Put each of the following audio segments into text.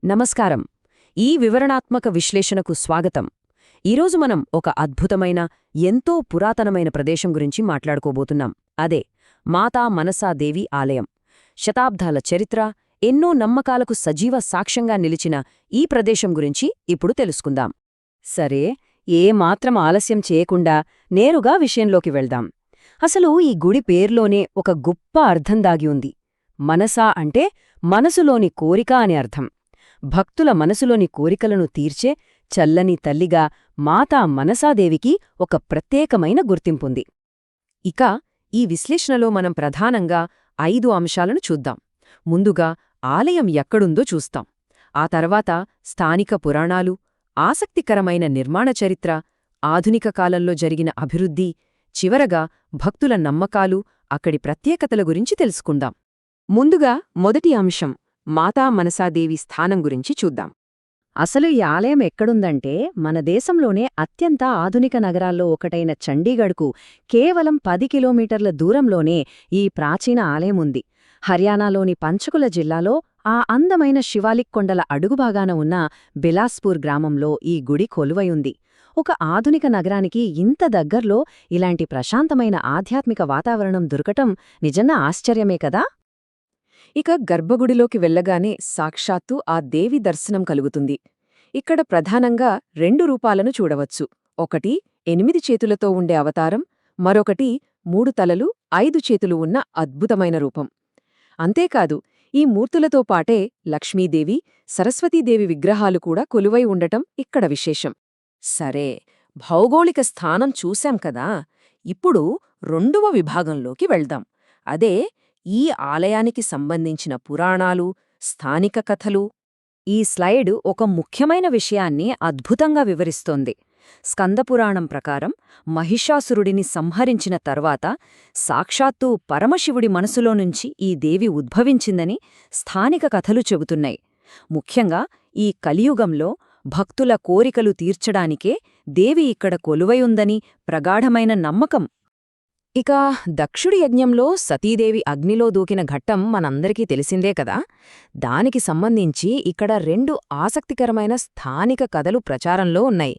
నమస్కారం. ఈ వివరణాత్మక విశ్లేషణకు స్వాగతం. ఈరోజు మనం ఒక అద్భుతమైన, ఎంతో పురాతనమైన ప్రదేశం గురించి మాట్లాడుకోబోతున్నాం. అదే మాతా మనసా దేవి ఆలయం. శతాబ్దాల చరిత్ర, ఎన్నో నమ్మకాలకు సజీవ సాక్ష్యంగా నిలిచిన ఈ ప్రదేశం గురించి ఇప్పుడు తెలుసుకుందాం. సరే, ఏమాత్రం ఆలస్యం చేయకుండా నేరుగా విషయంలోకి వెళ్దాం. అసలు ఈ గుడి పేర్లోనే ఒక గొప్ప అర్థం దాగి ఉంది. మనసా అంటే మనసులోని కోరిక అని అర్థం. భక్తుల మనసులోని కోరికలను తీర్చే చల్లని తల్లిగా మాతా మనసాదేవికి ఒక ప్రత్యేకమైన గుర్తింపుంది. ఇక ఈ విశ్లేషణలో మనం ప్రధానంగా 5 అంశాలను చూద్దాం. ముందుగా ఆలయం ఎక్కడుందో చూస్తాం. ఆ తర్వాత స్థానిక పురాణాలు, ఆసక్తికరమైన నిర్మాణ చరిత్ర, ఆధునిక కాలంలో జరిగిన అభివృద్ధి, చివరగా భక్తుల నమ్మకాలు, అక్కడి ప్రత్యేకతల గురించి తెలుసుకుందాం. ముందుగా మొదటి అంశం మాతా మనసాదేవి స్థానం గురించి చూద్దాం. అసలు ఈ ఆలయం ఎక్కడుందంటే మన దేశంలోనే అత్యంత ఆధునిక నగరాల్లో ఒకటైన చండీగఢ్కు కేవలం 10 కిలోమీటర్ల దూరంలోనే ఈ ప్రాచీన ఆలయం ఉంది. హర్యానాలోని పంచకుల జిల్లాలో ఆ అందమైన శివాలిక్ కొండల అడుగుభాగాన ఉన్న బిలాస్పూర్ గ్రామంలో ఈ గుడి కొలువయుంది. ఒక ఆధునిక నగరానికి ఇంత దగ్గర్లో ఇలాంటి ప్రశాంతమైన ఆధ్యాత్మిక వాతావరణం దొరకటం నిజంగా ఆశ్చర్యమే కదా. ఇక గర్భగుడిలోకి వెళ్లగానే సాక్షాత్తు ఆ దేవి దర్శనం కలుగుతుంది. ఇక్కడ ప్రధానంగా 2 రూపాలను చూడవచ్చు. ఒకటి 8 చేతులతో ఉండే అవతారం, మరొకటి 3 తలలు 5 చేతులు ఉన్న అద్భుతమైన రూపం. అంతేకాదు, ఈ మూర్తులతో పాటే లక్ష్మీదేవి, సరస్వతీదేవి విగ్రహాలు కూడా కొలువై ఉండటం ఇక్కడ విశేషం. సరే, భౌగోళిక స్థానం చూశాం కదా, ఇప్పుడు 2వ విభాగంలోకి వెళ్దాం. అదే ఈ ఆలయానికి సంబంధించిన పురాణాలు, స్థానిక కథలు. ఈ స్లైడ్ ఒక ముఖ్యమైన విషయాన్ని అద్భుతంగా వివరిస్తోంది. స్కందపురాణం ప్రకారం మహిషాసురుడిని సంహరించిన తర్వాత సాక్షాత్తూ పరమశివుడి మనసులో నుంచి ఈ దేవి ఉద్భవించిందని స్థానిక కథలు చెబుతున్నాయి. ముఖ్యంగా ఈ కలియుగంలో భక్తుల కోరికలు తీర్చడానికే దేవి ఇక్కడ కొలువయుందని ప్రగాఢమైన నమ్మకం. ఇక దక్షుడి యజ్ఞంలో సతీదేవి అగ్నిలో దూకిన ఘట్టం మనందరికీ తెలిసిందే కదా. దానికి సంబంధించి ఇక్కడ 2 ఆసక్తికరమైన స్థానిక కథలు ప్రచారంలో ఉన్నాయి.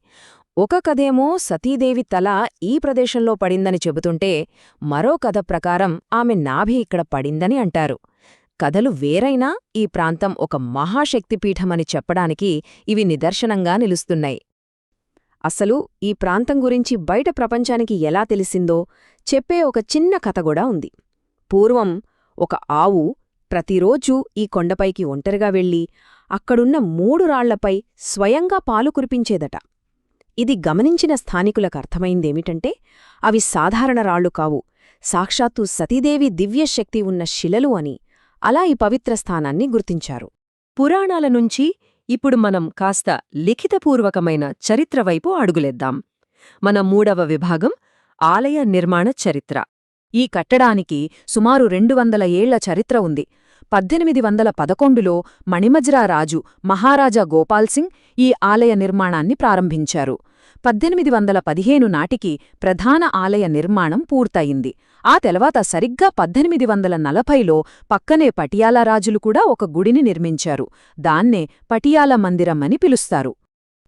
ఒక కథేమో సతీదేవి తల ఈ ప్రదేశంలో పడిందని చెబుతుంటే, మరో కథ ప్రకారం ఆమె నాభి ఇక్కడ పడిందని అంటారు. కథలు వేరైనా ఈ ప్రాంతం ఒక మహాశక్తిపీఠమని చెప్పడానికి ఇవి నిదర్శనంగా నిలుస్తున్నాయి. అసలు ఈ ప్రాంతం గురించి బయట ప్రపంచానికి ఎలా తెలిసిందో చెప్పే ఒక చిన్న కథ కూడా ఉంది. పూర్వం ఒక ఆవు ప్రతిరోజూ ఈ కొండపైకి ఒంటరిగా వెళ్ళి అక్కడున్న 3 రాళ్లపై స్వయంగా పాలు కురిపించేదట. ఇది గమనించిన స్థానికులకు అర్థమైందేమిటంటే అవి సాధారణ రాళ్లు కావు, సాక్షాత్తు సతీదేవి దివ్యశక్తి ఉన్న శిలలు అని. అలా ఈ పవిత్ర స్థానాన్ని గుర్తించారు. పురాణాల నుంచి ఇప్పుడు మనం కాస్త లిఖితపూర్వకమైన చరిత్రవైపు అడుగులేద్దాం. మన 3వ విభాగం ఆలయ నిర్మాణ చరిత్ర. ఈ కట్టడానికి సుమారు 200 ఏళ్ల చరిత్ర ఉంది. 1811లో మణిమజ్రా రాజు మహారాజా గోపాల్ సింగ్ ఈ ఆలయ నిర్మాణాన్ని ప్రారంభించారు. 1815 నాటికి ప్రధాన ఆలయ నిర్మాణం పూర్తయింది. ఆ తర్వాత సరిగ్గా 1840లో పక్కనే పటియాలా రాజులు కూడా ఒక గుడిని నిర్మించారు. దాన్నే పటియాలా మందిరం అని పిలుస్తారు.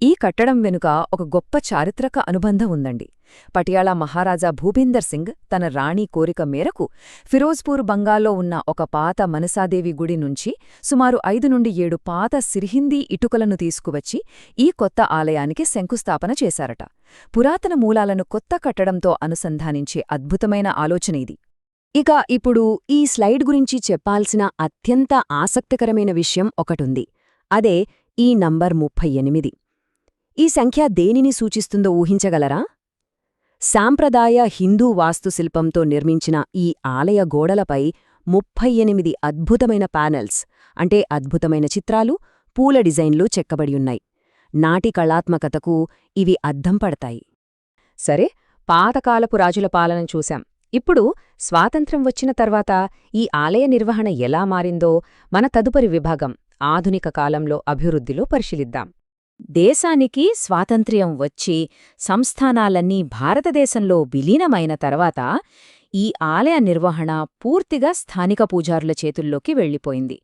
ఈ కట్టడం వెనుక ఒక గొప్ప చారిత్రక అనుబంధం ఉందండి. పటియాలా మహారాజా భూపీందర్ సింగ్ తన రాణి కోరిక మేరకు ఫిరోజ్పూర్ బంగాల్లో ఉన్న ఒక పాత మనసాదేవి గుడి నుంచి సుమారు 5 నుండి 7 పాత సిర్హిందీ ఇటుకలను తీసుకువచ్చి ఈ కొత్త ఆలయానికి శంకుస్థాపన చేశారట. పురాతన మూలాలను కొత్త కట్టడంతో అనుసంధానించే అద్భుతమైన ఆలోచన ఇది. ఇక ఇప్పుడు ఈ స్లైడ్ గురించి చెప్పాల్సిన అత్యంత ఆసక్తికరమైన విషయం ఒకటుంది. అదే ఈ నంబర్ 38. ఈ సంఖ్య దేనిని సూచిస్తుందో ఊహించగలరా? సాంప్రదాయ హిందూ వాస్తుశిల్పంతో నిర్మించిన ఈ ఆలయ గోడలపై 38 అద్భుతమైన ప్యానెల్స్, అంటే అద్భుతమైన చిత్రాలు, పూల డిజైన్లు చెక్కబడియున్నాయి. నాటి కళాత్మకతకు ఇవి అద్దం పడతాయి. సరే, పాతకాలపు రాజుల పాలన చూశాం. ఇప్పుడు స్వాతంత్ర్యం వచ్చిన తర్వాత ఈ ఆలయ నిర్వహణ ఎలా మారిందో మన తదుపరి విభాగం ఆధునిక కాలంలో అభివృద్ధిలో పరిశీలిద్దాం. దేశానికి స్వాతంత్ర్యం వచ్చి సంస్థానాలన్నీ భారతదేశంలో విలీనమైన తర్వాత ఈ ఆలయ నిర్వహణ పూర్తిగా స్థానిక పూజారుల చేతుల్లోకి వెళ్ళిపోయింది.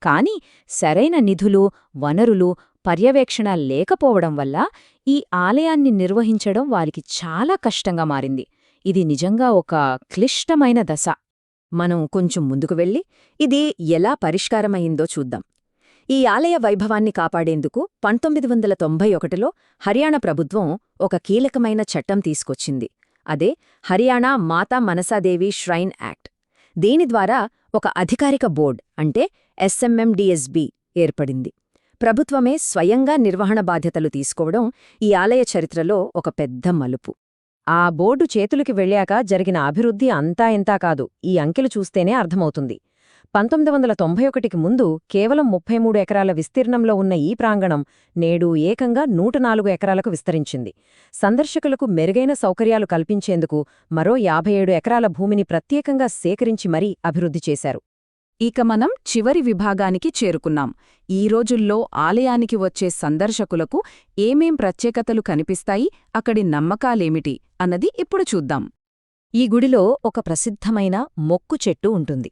కాని సరైన నిధులు, వనరులు, పర్యవేక్షణ లేకపోవడం వల్ల ఈ ఆలయాన్ని నిర్వహించడం వారికి చాలా కష్టంగా మారింది. ఇది నిజంగా ఒక క్లిష్టమైన దశ. మనం కొంచెం ముందుకు వెళ్ళి ఇది ఎలా పరిష్కారమయిందో చూద్దాం. ఈ ఆలయ వైభవాన్ని కాపాడేందుకు 1991లో హర్యానా ప్రభుత్వం ఒక కీలకమైన చట్టం తీసుకొచ్చింది. అదే హర్యానా మాతా మనసాదేవి ష్రైన్ యాక్ట్. దీని ద్వారా ఒక అధికారిక బోర్డ్ అంటే SMMDSB ఏర్పడింది. ప్రభుత్వమే స్వయంగా నిర్వహణ బాధ్యతలు తీసుకోవడం ఈ ఆలయ చరిత్రలో ఒక పెద్ద మలుపు. ఆ బోర్డు చేతులకి వెళ్ళాక జరిగిన అభివృద్ధి అంతా ఇంతా కాదు, ఈ అంకెలు చూస్తేనే అర్థమవుతుంది. 1991కి ముందు కేవలం 33 ఎకరాల విస్తీర్ణంలో ఉన్న ఈ ప్రాంగణం నేడు ఏకంగా 104 ఎకరాలకు విస్తరించింది. సందర్శకులకు మెరుగైన సౌకర్యాలు కల్పించేందుకు మరో 57 ఎకరాల భూమిని ప్రత్యేకంగా సేకరించి మరీ అభివృద్ధి చేశారు. ఇక మనం చివరి విభాగానికి చేరుకున్నాం. ఈ రోజుల్లో ఆలయానికి వచ్చే సందర్శకులకు ఏమేం ప్రత్యేకతలు కనిపిస్తాయి, అక్కడి నమ్మకాలేమిటి అన్నది ఇప్పుడు చూద్దాం. ఈ గుడిలో ఒక ప్రసిద్ధమైన మొక్కు చెట్టు ఉంటుంది.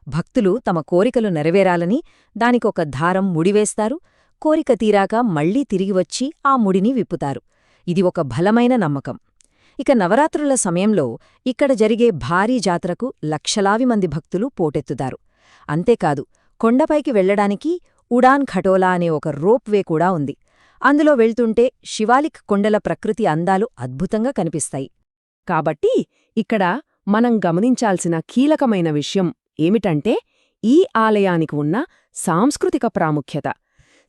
భక్తులు తమ కోరికలు నెరవేరాలని దానికొక దారం ముడివేస్తారు. కోరిక తీరాక మళ్లీ తిరిగివచ్చి ఆ ముడిని విప్పుతారు. ఇది ఒక బలమైన నమ్మకం. ఇక నవరాత్రుల సమయంలో ఇక్కడ జరిగే భారీ జాతరకు లక్షలాది మంది భక్తులు పోటెత్తుతారు. అంతేకాదు, కొండపైకి వెళ్లడానికి ఉడాన్ ఖటోలా అనే ఒక రోప్వే కూడా ఉంది. అందులో వెళ్తుంటే శివాలిక్ కొండల ప్రకృతి అందాలు అద్భుతంగా కనిపిస్తాయి. కాబట్టి ఇక్కడ మనం గమనించాల్సిన కీలకమైన విషయం ఏమిటంటే ఈ ఆలయానికి ఉన్న సాంస్కృతిక ప్రాముఖ్యత.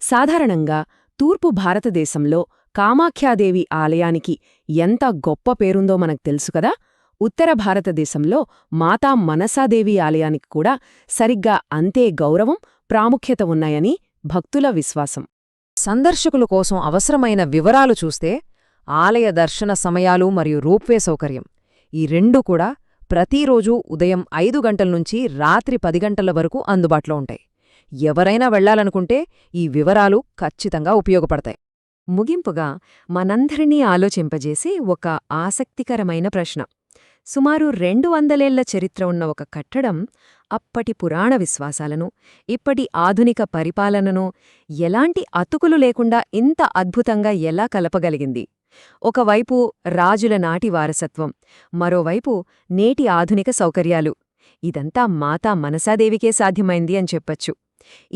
సాధారణంగా తూర్పు భారతదేశంలో కామాఖ్యాదేవి ఆలయానికి ఎంత గొప్ప పేరుందో మనకు తెలుసుకదా. ఉత్తర భారతదేశంలో మాతా మనసాదేవి ఆలయానికి కూడా సరిగ్గా అంతే గౌరవం, ప్రాముఖ్యత ఉన్నాయని భక్తుల విశ్వాసం. సందర్శకుల కోసం అవసరమైన వివరాలు చూస్తే ఆలయ దర్శన సమయాలు మరియు రోప్వే సౌకర్యం ఈ రెండూ కూడా ప్రతిరోజూ ఉదయం 5 గంటల నుంచి రాత్రి 10 గంటల వరకు అందుబాటులో ఉంటాయి. ఎవరైనా వెళ్లాలనుకుంటే ఈ వివరాలు ఖచ్చితంగా ఉపయోగపడతాయి. ముగింపుగా మనందరినీ ఆలోచింపజేసే ఒక ఆసక్తికరమైన ప్రశ్న. సుమారు 200 ఏళ్ల చరిత్ర ఉన్న ఒక కట్టడం అప్పటి పురాణ విశ్వాసాలను, ఇప్పటి ఆధునిక పరిపాలనను ఎలాంటి అతుకులు లేకుండా ఇంత అద్భుతంగా ఎలా కలపగలిగింది? ఒకవైపు రాజుల నాటి వారసత్వం, మరోవైపు నేటి ఆధునిక సౌకర్యాలు. ఇదంతా మాతా మనసాదేవికే సాధ్యమైంది అని చెప్పొచ్చు.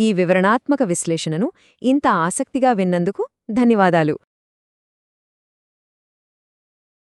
ఈ వివరణాత్మక విశ్లేషణను ఇంత ఆసక్తిగా విన్నందుకు ధన్యవాదాలు.